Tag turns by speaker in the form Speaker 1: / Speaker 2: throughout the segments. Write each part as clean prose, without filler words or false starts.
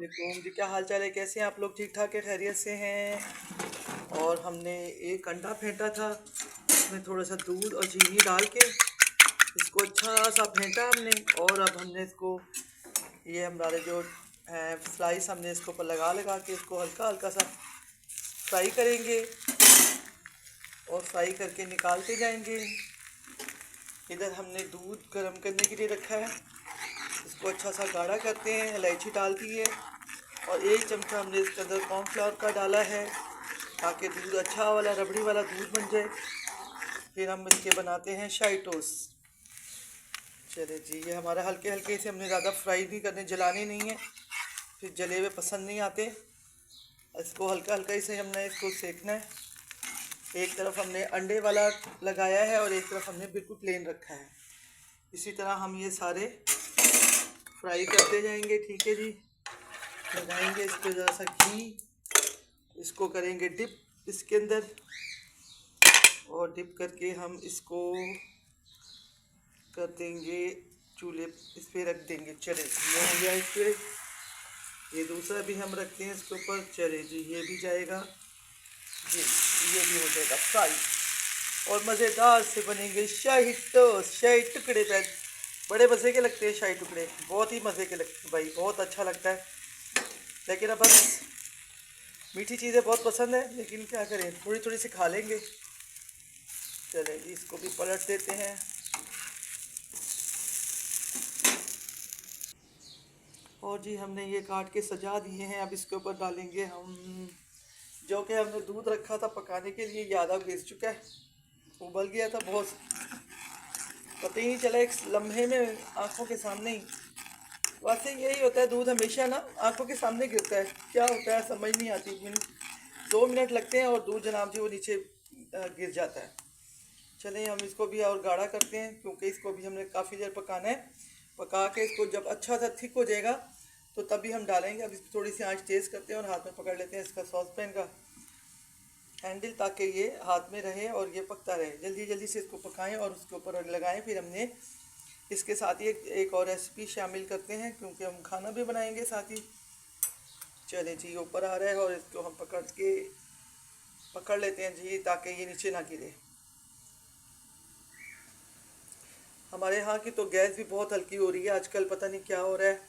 Speaker 1: वालेकुम जी, क्या हाल चाल है? कैसे हैं आप लोग? ठीक ठाक है? खैरियत से हैं? और हमने एक अंडा फेंटा था, उसमें थोड़ा सा दूध और चीनी डाल के इसको अच्छा सा फेंटा हमने। और अब हमने इसको, ये हमारे जो है स्लाइस, हमने इसको ऊपर लगा लगा के इसको हल्का हल्का सा फ्राई करेंगे और फ्राई करके निकालते जाएंगे। इधर हमने दूध गर्म करने के लिए रखा है, इसको अच्छा सा गाढ़ा करते हैं। इलायची डाल दी है और एक चमचा हमने इसके अंदर कॉर्नफ्लावर का डाला है ताकि दूध अच्छा वाला रबड़ी वाला दूध बन जाए। फिर हम इसके बनाते हैं शाही टोस्ट। चले जी, ये हमारा हल्के हल्के से, हमने ज़्यादा फ्राई नहीं करने, जलाने नहीं है, फिर जले हुए पसंद नहीं आते। इसको हल्का हल्का ही से हमने इसको सेकना है। एक तरफ हमने अंडे वाला लगाया है और एक तरफ हमने बिल्कुल प्लेन रखा है। इसी तरह हम ये सारे फ्राई करते जाएंगे। ठीक है जी, लगाएंगे इस पर ज़रा सा घी, इसको करेंगे डिप इसके अंदर, और डिप करके हम इसको कर देंगे चूल्हे, इस पर रख देंगे। चले ये हो गया इस पर। ये दूसरा भी हम रखते हैं इसके ऊपर। चले जी, ये भी जाएगा जी, ये भी हो जाएगा फ्राई। और मज़ेदार से बनेंगे शाही टोस्ट। शाही टुकड़े पे बड़े मज़े के लगते हैं, शाही टुकड़े बहुत ही मज़े के लगते हैं भाई, बहुत अच्छा लगता है। लेकिन अब बस मीठी चीज़ें बहुत पसंद है, लेकिन क्या करें, थोड़ी थोड़ी सी खा लेंगे। चले जी, इसको भी पलट देते हैं। और जी, हमने ये काट के सजा दिए हैं। अब इसके ऊपर डालेंगे हम, जो कि हमने दूध रखा था पकाने के लिए, ये आधा गिर चुका है, उबल गया था बहुत, पता ही नहीं चला, एक लम्हे में आंखों के सामने ही। वैसे यही होता है, दूध हमेशा ना आंखों के सामने गिरता है, क्या होता है समझ नहीं आती। 2 मिनट लगते हैं और दूध जनाब जी वो नीचे गिर जाता है। चलें, हम इसको भी और गाढ़ा करते हैं, क्योंकि इसको भी हमने काफ़ी देर पकाना है। पका के इसको जब अच्छा सा थिक हो जाएगा तो तभी हम डालेंगे। अब इसकी थोड़ी सी आंच तेज़ करते हैं और हाथ में पकड़ लेते हैं इसका सॉस पैन का हैंडल, ताकि ये हाथ में रहे और ये पकता रहे। जल्दी जल्दी से इसको पकाएं और उसके ऊपर लगाएं। फिर हमने इसके साथ ही एक और रेसिपी शामिल करते हैं, क्योंकि हम खाना भी बनाएंगे साथ ही। चले जी, ऊपर आ रहा है और इसको हम पकड़ लेते हैं जी, ताकि ये नीचे ना गिरे। हमारे यहाँ की तो गैस भी बहुत हल्की हो रही है आजकल, पता नहीं क्या हो रहा है,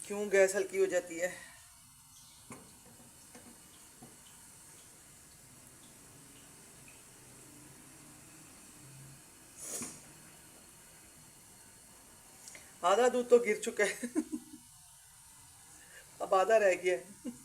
Speaker 1: क्यों गैस हल्की हो जाती है। आधा दूध तो गिर चुका है अब आधा रह गया है।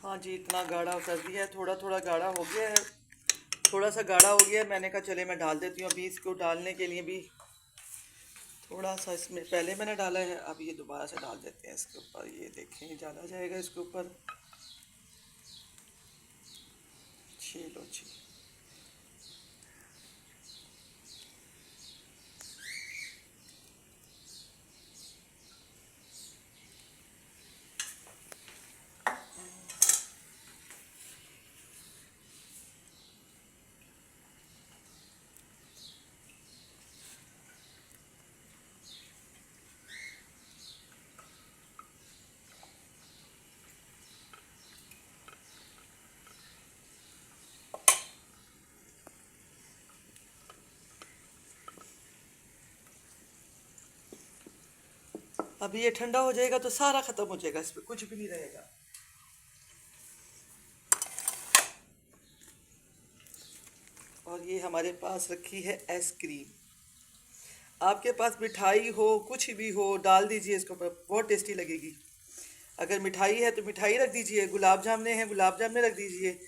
Speaker 1: हाँ जी, इतना गाढ़ा कर दिया है, थोड़ा थोड़ा गाढ़ा हो गया है, थोड़ा सा गाढ़ा हो गया है। मैंने कहा चले मैं डाल देती हूँ। अभी इसको डालने के लिए भी थोड़ा सा, इसमें पहले मैंने डाला है, अब ये दोबारा से डाल देते हैं इसके ऊपर। ये देखें, डाला जाएगा इसके ऊपर। चलो जी, अभी ये ठंडा हो जाएगा तो सारा ख़त्म हो जाएगा, इस पर कुछ भी नहीं रहेगा। और ये हमारे पास रखी है आइसक्रीम। आपके पास मिठाई हो, कुछ भी हो, डाल दीजिए इसके ऊपर, बहुत टेस्टी लगेगी। अगर मिठाई है तो मिठाई रख दीजिए, गुलाब जामुन हैं गुलाब जामुन रख दीजिए।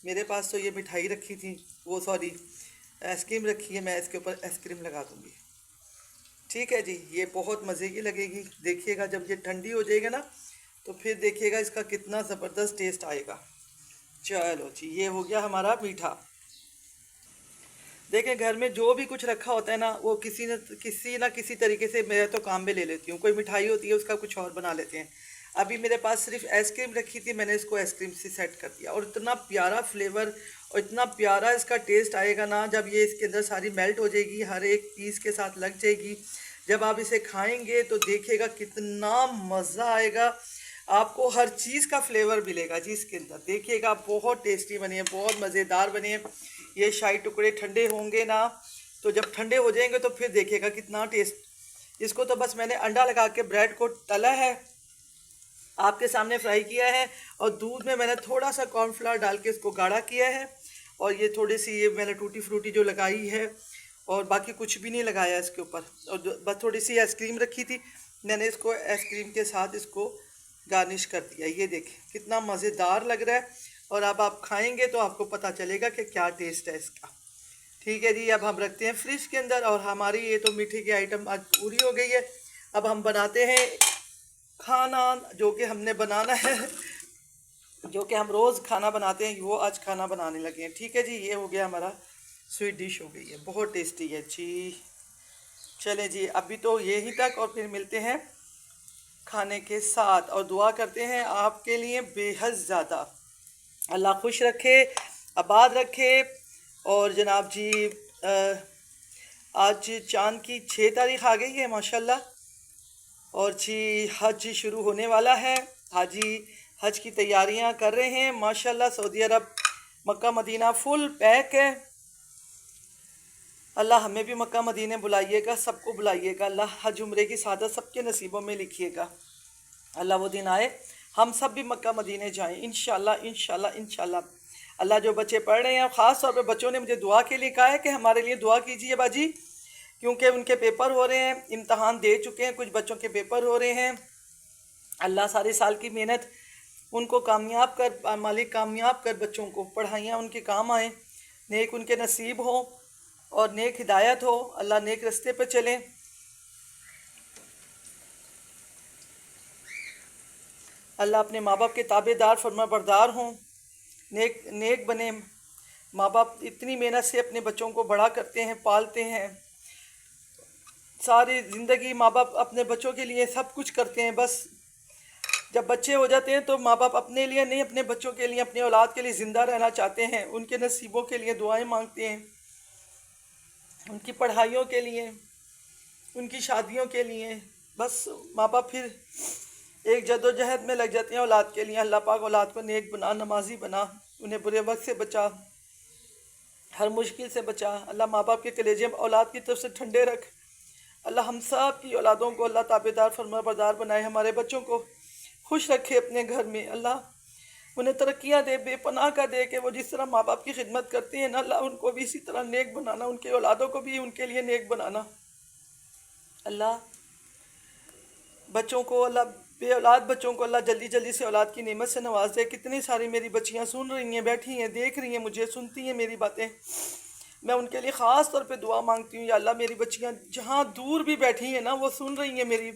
Speaker 1: मेरे पास तो ये मिठाई रखी थी, वो सॉरी आइसक्रीम रखी है, मैं इसके ऊपर आइसक्रीम लगा दूँगी। ठीक है जी, ये बहुत मज़े की लगेगी। देखिएगा जब ये ठंडी हो जाएगी ना, तो फिर देखिएगा इसका कितना ज़बरदस्त टेस्ट आएगा। चलो जी, ये हो गया हमारा मीठा। देखें, घर में जो भी कुछ रखा होता है ना, वो किसी ना किसी तरीके से मैं तो काम में ले लेती हूँ। कोई मिठाई होती है उसका कुछ और बना लेते हैं। अभी मेरे पास सिर्फ आइसक्रीम रखी थी, मैंने इसको आइसक्रीम से सेट कर दिया, और इतना प्यारा फ्लेवर और इतना प्यारा इसका टेस्ट आएगा ना, जब ये इसके अंदर सारी मेल्ट हो जाएगी, हर एक पीस के साथ लग जाएगी। जब आप इसे खाएंगे तो देखिएगा कितना मज़ा आएगा। आपको हर चीज़ का फ्लेवर मिलेगा जी इसके अंदर। देखिएगा, बहुत टेस्टी बने हैं, बहुत मज़ेदार बने हैं। ये शाही टुकड़े ठंडे होंगे ना, तो जब ठंडे हो जाएंगे तो फिर देखिएगा कितना टेस्ट। इसको तो बस मैंने अंडा लगा के ब्रेड को तला है, आपके सामने फ्राई किया है, और दूध में मैंने थोड़ा सा कॉर्नफ्लावर डाल के इसको गाढ़ा किया है। और ये थोड़ी सी ये मैंने टूटी फ्रूटी जो लगाई है, और बाकी कुछ भी नहीं लगाया इसके ऊपर। और बस थोड़ी सी आइसक्रीम रखी थी, मैंने इसको आइसक्रीम के साथ इसको गार्निश कर दिया। ये देखें कितना मज़ेदार लग रहा है, और अब आप खाएंगे तो आपको पता चलेगा कि क्या टेस्ट है इसका। ठीक है जी, अब हम रखते हैं फ्रिज के अंदर, और हमारी ये तो मीठे की आइटम आज पूरी हो गई है। अब हम बनाते हैं खाना, जो कि हमने बनाना है, जो कि हम रोज़ खाना बनाते हैं, वो आज खाना बनाने लगे हैं। ठीक है जी, ये हो गया हमारा स्वीट डिश हो गई है, बहुत टेस्टी है जी। चलें जी, अभी तो यही तक, और फिर मिलते हैं खाने के साथ, और दुआ करते हैं आपके लिए बेहद ज़्यादा। अल्लाह खुश रखे, आबाद रखे। और जनाब जी, आज चाँद की 6 तारीख़ आ गई है माशाल्लाह, और जी हज शुरू होने वाला है। हाजी हज की तैयारियां कर रहे हैं माशाल्लाह। सऊदी अरब, मक्का मदीना फुल पैक है। अल्लाह हमें भी मक्का मदीने बुलाइएगा, सबको बुलाइएगा। अल्लाह हज उम्रे की सादत सबके नसीबों में लिखिएगा। अल्लाह वो दिन आए हम सब भी मक्का मदीने जाएं, इंशाल्लाह इंशाल्लाह इंशाल्लाह। अल्लाह जो बच्चे पढ़ रहे हैं, ख़ास तौर पे बच्चों ने मुझे दुआ के लिए कहा है कि हमारे लिए दुआ कीजिए बाजी, क्योंकि उनके पेपर हो रहे हैं, इम्तहान दे चुके हैं, कुछ बच्चों के पेपर हो रहे हैं। अल्लाह सारे साल की मेहनत उनको कामयाब कर, मालिक कामयाब कर, बच्चों को पढ़ाइयाँ उनके काम आए, नेक उनके नसीब हो, और नेक हिदायत हो। अल्लाह नेक रास्ते पे चलें। अल्लाह अपने माँ बाप के ताबेदार फरमा बरदार हों, नेक नेक बने। माँ बाप इतनी मेहनत से अपने बच्चों को बड़ा करते हैं, पालते हैं, सारी ज़िंदगी माँ बाप अपने बच्चों के लिए सब कुछ करते हैं। बस जब बच्चे हो जाते हैं तो माँ बाप अपने लिए नहीं, अपने बच्चों के लिए, अपने औलाद के लिए ज़िंदा रहना चाहते हैं, उनके नसीबों के लिए दुआएं मांगते हैं, उनकी पढ़ाइयों के लिए, उनकी शादियों के लिए। बस माँ बाप फिर एक जद्दोजहद में लग जाते हैं औलाद के लिए। अल्लाह पाक औलाद को नेक बना, नमाजी बना, उन्हें बुरे वक्त से बचा, हर मुश्किल से बचा। अल्लाह माँ बाप के कलेजे औलाद की तरफ से ठंडे रख। अल्लाह हम सब की औलादों को अल्लाह ताबेदार फरमाबरदार बनाए, हमारे बच्चों को खुश रखे अपने घर में। अल्लाह उन्हें तरक्कियाँ दे, बेपनाह का दे, कि वो जिस तरह माँ बाप की खिदमत करते हैं ना, अल्लाह उनको भी इसी तरह नेक बनाना, उनके औलादों को भी उनके लिए नेक बनाना। अल्लाह बच्चों को, अल्लाह बे औलाद बच्चों को अल्लाह जल्दी जल्दी से औलाद की नेमत से नवाज दे। कितनी सारी मेरी बच्चियाँ सुन रही हैं, बैठी हैं, देख रही हैं मुझे, सुनती हैं मेरी बातें। मैं उनके लिए ख़ास तौर पे दुआ मांगती हूँ, या अल्लाह मेरी बच्चियाँ जहाँ दूर भी बैठी हैं ना, वो सुन रही हैं मेरी,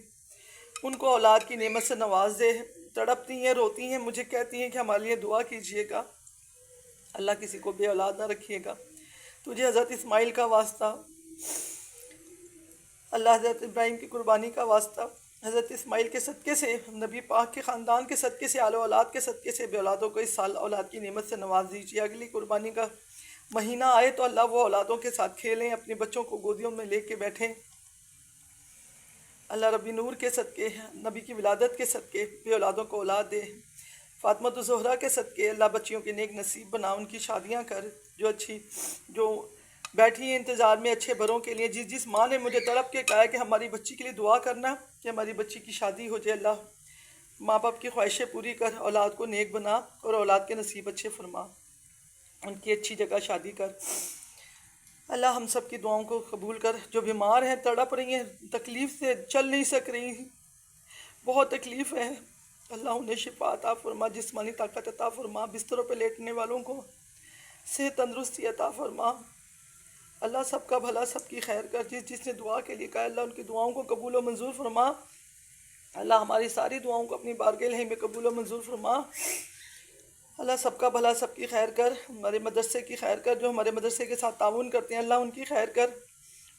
Speaker 1: उनको औलाद की नेमत से नवाज दे। तड़पती हैं, रोती हैं, मुझे कहती हैं कि हमारे लिए दुआ कीजिएगा। अल्लाह किसी को बे औलाद ना रखिएगा। तुझे हज़रत इस्माइल का वास्ता, अल्लाह हज़रत इब्राहिम की कुर्बानी का वास्ता, हज़रत इस्माइल के सदक़े से, नबी पाक के ख़ानदान के सदक़े से, आलो औलाद के सदक़े से बे औलादों को इस साल औलाद की नेमत से नवाज दीजिए। अगली कुर्बानी का महीना आए तो अल्लाह वो औलादों के साथ खेलें, अपने बच्चों को गोदियों में लेके बैठें। अल्लाह रब्बी नूर के सदक़े, नबी की विलादत के सदक़े बे औलादों को औलाद दे। फ़ातिमा तो ज़हरा के सदक़े अल्लाह बच्चियों के नेक नसीब बना, उनकी शादियाँ कर, जो बैठी हैं इंतज़ार में अच्छे बरों के लिए। जिस माँ ने मुझे तड़प के कहा है कि हमारी बच्ची के लिए दुआ करना कि हमारी बच्ची की शादी हो जाए, अल्लाह माँ बाप की ख्वाहिशें पूरी कर, औलाद को नेक बना, और औलाद के नसीब अच्छे फरमा, उनकी अच्छी जगह शादी कर। अल्लाह हम सब की दुआओं को कबूल कर। जो बीमार हैं, तड़प रही हैं, तकलीफ़ से चल नहीं सक रही, बहुत तकलीफ़ है, अल्लाह उन्हें शिफा अता फरमा, जिस्मानी ताकत अता फरमा, बिस्तरों पे लेटने वालों को सेहत तंदुरुस्ती अता फरमा। अल्लाह सबका भला, सबकी खैर कर। जिसने दुआ के लिए कहा, अल्लाह उनकी दुआओं को कबूल व मंजूर फरमा। अल्लाह हमारी सारी दुआओं को अपनी बारगाह में कबूल व मंजूर फरमा। अल्लाह सबका भला सबकी खैर कर, हमारे मदरसे की खैर कर, जो हमारे मदरसे के साथ ताउन करते हैं अल्लाह उनकी खैर कर,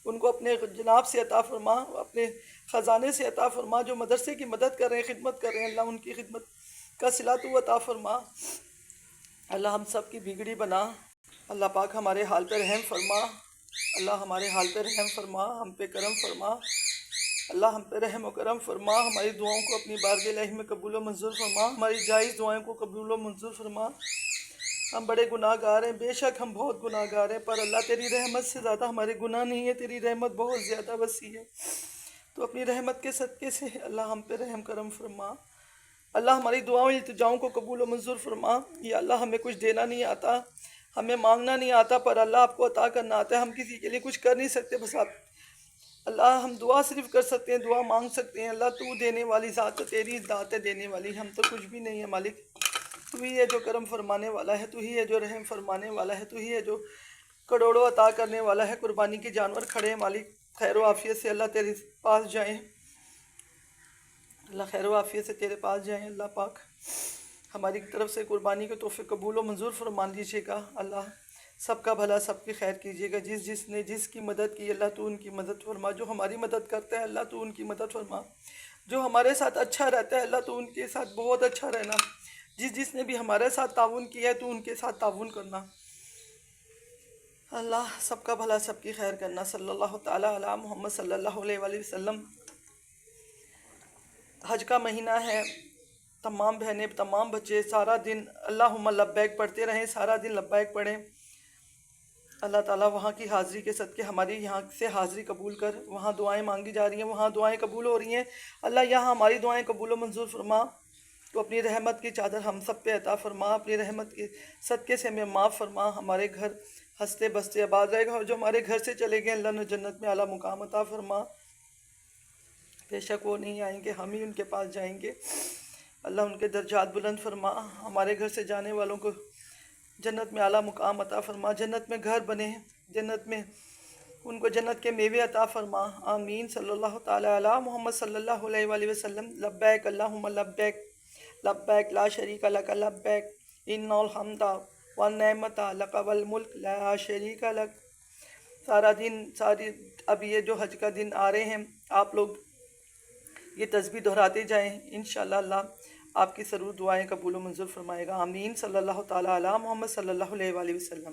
Speaker 1: उनको अपने जनाब से अता फरमा, अपने ख़जाने से अता फरमा। जो मदरसे की मदद कर रहे हैं, खिदमत कर रहे हैं, अल्लाह उनकी खिदमत का सिला तू अता फरमा। अल्लाह हम सब की बिगड़ी बना। अल्लाह पाक हमारे हाल पे रहम फरमा, अल्लाह हमारे हाल पे रहम फरमा, हम पे करम फरमा। अल्लाह हम पे रहम व करम फरमा, हमारी दुआओं को अपनी बारगाह इलाही में कबूल व मंजूर फरमा, हमारी जायज़ दुआओं को कबूल व मंजूर फरमा। हम बड़े गुनाहगार हैं, बेशक हम बहुत गुनाहगार हैं, पर अल्लाह तेरी रहमत से ज़्यादा हमारे गुनाह नहीं है, तेरी रहमत बहुत ज़्यादा वसी है। तो अपनी रहमत के सदक़े से अल्लाह हम पे रहम करम फरमा। अल्लाह हमारी दुआओं इल्तिजाओं को कबूल व मंजूर फरमा। या अल्लाह हमें कुछ देना नहीं आता, हमें मांगना नहीं आता, पर अल्लाह आपको अता करना आता है। हम किसी के लिए कुछ कर नहीं सकते, बस आप अल्लाह हम दुआ सिर्फ कर सकते हैं, दुआ मांग सकते हैं। अल्लाह तू देने वाली ज़ात, तेरी ज़ात है देने वाली, हम तो कुछ भी नहीं है मालिक। तू ही है जो करम फरमाने वाला है, तू ही है जो रहम फरमाने वाला है, तू ही है जो करोड़ों अता करने वाला है। कुर्बानी के जानवर खड़े हैं मालिक, खैर व आफियत से अल्लाह तेरे पास जाएं, अल्लाह खैर व आफियत से तेरे पास जाएं। अल्लाह पाक हमारी तरफ से कुर्बानी के तोहफ़े कबूल व मंजूर फरमा दीजिएगा। अल्लाह सबका भला सबकी खैर कीजिएगा। जिसने जिसकी मदद की अल्लाह तू उनकी मदद फरमा, जो हमारी मदद करता है अल्लाह तू उनकी मदद फरमा, जो हमारे साथ अच्छा रहता है अल्लाह तू उनके साथ बहुत अच्छा रहना। जिसने भी हमारे साथ ताउन किया है तो उनके साथ ताउन करना। अल्लाह सबका भला सबकी खैर करना। सल्लल्लाहु ताला अला मुहम्मद सल्लल्लाहु अलैहि वसल्लम। हज का महीना है, तमाम बहनें तमाम बच्चे सारा दिन अल्लाहुम्मा लब्बैक पढ़ते रहें, सारा दिन लब्बैक पढ़ें। अल्लाह ताला वहाँ की हाज़िरी के सदक़े हमारी यहाँ से हाज़िरी कबूल कर। वहाँ दुआएं मांगी जा रही हैं, वहाँ दुआएं कबूल हो रही हैं। अल्लाह यहाँ हमारी दुआएं कबूल व मंजूर फरमा। तो अपनी रहमत की चादर हम सब पे अता फरमा, अपनी रहमत के सदक़े से हमें माफ़ फरमा। हमारे घर हंसते बसते आबाद रहेगा, और जो हमारे घर से चले गए अल्लाह ने जन्नत में आला मुकाम अता फरमा। बेशक वो नहीं आएंगे, हम ही उनके पास जाएंगे। अल्लाह उनके दर्जात बुलंद फरमा। हमारे घर से जाने वालों को जन्नत में आला मुकाम अता फरमा, जन्नत में घर बने, जन्नत में उनको जन्नत के मेवे अता फरमा। आमीन। सल्लल्लाहु ताला अला मुहम्मद सल्लल्लाहु अलैहि वसल्लम। लब्बैक अल्लाहुम्मा लब्बैक, लब्बैक ला शरीका लक लब्बैक, इन्नल हम्दा वन नेमता लक वल मुल्क ला शरीका लक। सारा दिन अब ये जो हज का दिन आ रहे हैं, आप लोग ये तस्बीह दोहराते जाएं, इंशाअल्लाह अल्लाह आपकी ज़रूर दुआएं कबूल मंजूर फरमाएगा। आमीन। सल्लल्लाहु ताला अला मुहम्मद सल्लल्लाहु अलैहि वसल्लम।